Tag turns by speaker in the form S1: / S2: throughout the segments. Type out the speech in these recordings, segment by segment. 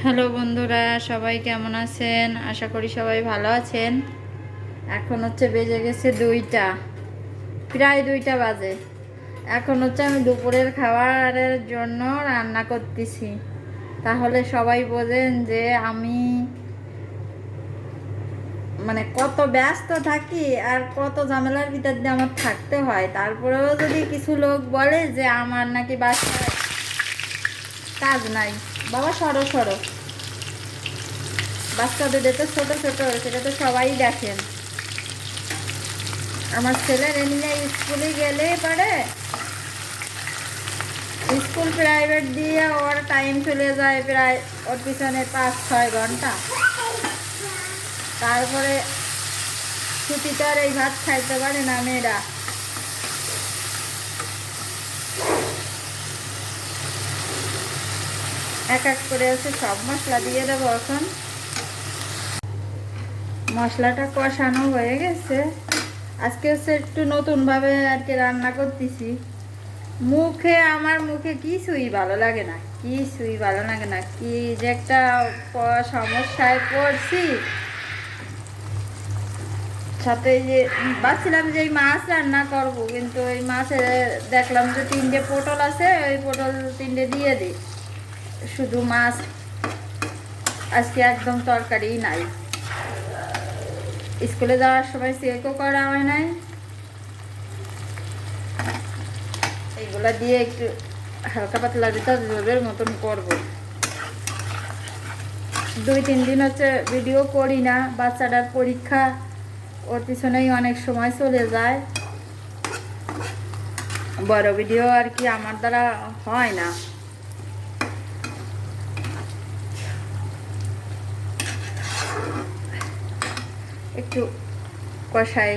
S1: Hello বন্ধুরা, সবাই কেমন আছেন? আশা করি সবাই ভালো আছেন। এখন বেজে গেছে 2টা, প্রায় 2টা বাজে। এখন আমি দুপুরের খাবারের জন্য রান্না করতেছি। তাহলে সবাই বোঝেন যে আমি কত ব্যস্ত থাকি আর কত ঝামেলার ভিতর দিয়ে আমার থাকতে হয়। তারপরেও যদি কিছু লোক বলে যে আমার নাকি বাসায় কাজ নাই, বাবা সরো সরো, বাচ্চাদের তো ছোট ছোট, সেটা তো সবাই দেখেন। আমার ছেলের এমনি স্কুলে গেলে পারে, স্কুল প্রাইভেট দিয়ে ওর টাইম চলে যায় প্রায় ওর পিছনে 5-6 ঘন্টা। তারপরে ছুটিতে আর এই ভাত খাইতে পারে না মেয়েরা। এক এক করে সব মশলা দিয়ে দেবো। এখন মশলাটা কষানো হয়ে গেছে। আজকে একটু নতুনভাবে আর কি রান্না করতেছি। আমার মুখে কিছুই ভালো লাগে না, কিছুই ভালো লাগে না। কি যে একটা সমস্যায় পড়ছি। সাথে যে ভাবছিলাম যে এই মাছ রান্না করবো, কিন্তু এই মাছে দেখলাম যে 3টে পটল আছে, ওই পটল 3টে দিয়ে দিই। শুধু মাছ, আজকে একদম তরকারি নাই। স্কুলে যাওয়ার সময় চেকও করা হয় নাই। এইগুলা দিয়ে একটু হালকা পাতলা ভিতর ঝোলের মতন করবো। 2-3 দিন ভিডিও করি না, বাচ্চাটার পরীক্ষা, ওর পিছনেই অনেক সময় চলে যায়। বড় ভিডিও আর কি আমার দ্বারা হয় না। একটু কষাই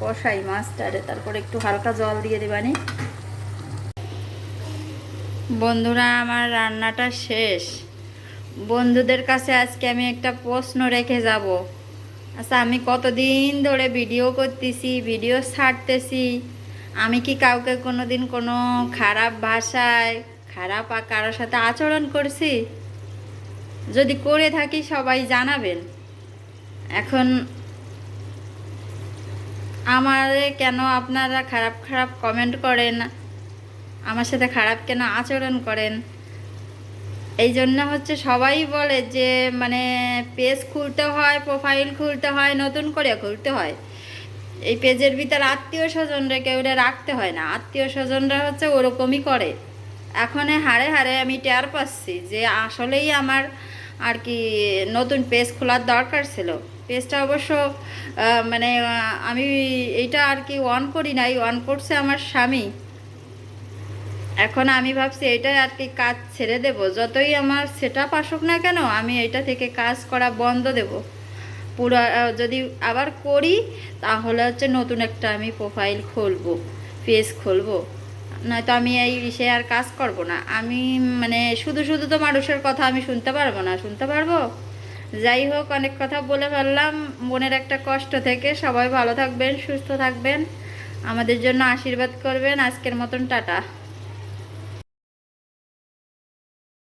S1: কষাই মাছটারে, তারপরে একটু হালকা জল দিয়ে দেবানি। বন্ধুরা, আমার রান্নাটা শেষ। বন্ধুদের কাছে আজকে আমি একটা প্রশ্ন রেখে যাব। আচ্ছা, আমি কতদিন ধরে ভিডিও করতেছি, ভিডিও ছাড়তেছি, আমি কি কাউকে কোনোদিন কোনো খারাপ ভাষায়, খারাপ কারোর সাথে আচরণ করছি? যদি করে থাকি সবাই জানাবেন। এখন আমারে কেন আপনারা খারাপ খারাপ কমেন্ট করেন, আমার সাথে খারাপ কেন আচরণ করেন? এই জন্য সবাই বলে যে পেজ খুলতে হয়, প্রোফাইল খুলতে হয়, নতুন করে খুলতে হয়। এই পেজের ভিতর আত্মীয় স্বজনরা কেউ রাখতে হয় না। আত্মীয় স্বজনরা ওরকমই করে। এখন হাড়ে হাড়ে আমি টের পাচ্ছি যে আসলেই আমার আর কি নতুন পেজ খোলার দরকার ছিল। পেজটা অবশ্য আমি এইটা আর কি অন করি নাই, অন করছে আমার স্বামী। এখন আমি ভাবছি এটাই আর কি কাজ ছেড়ে দেব। যতই আমার সেটআপ আসুক না কেন, আমি এটা থেকে কাজ করা বন্ধ দেব। পুরো যদি আবার করি, তাহলে নতুন একটা আমি প্রোফাইল খুলবো, পেজ খুলবো। নয়তো আমি এই বিষয়ে আর কাজ করব না। আমি শুধু শুধু তো মানুষের কথা আমি শুনতে পারবো না, শুনতে পারবো। যাই হোক, অনেক কথা বলে ফেললাম মনের একটা কষ্ট থেকে। সবাই ভালো থাকবেন, সুস্থ থাকবেন, আমাদের জন্য আশীর্বাদ করবেন। আজকের মতন টাটা।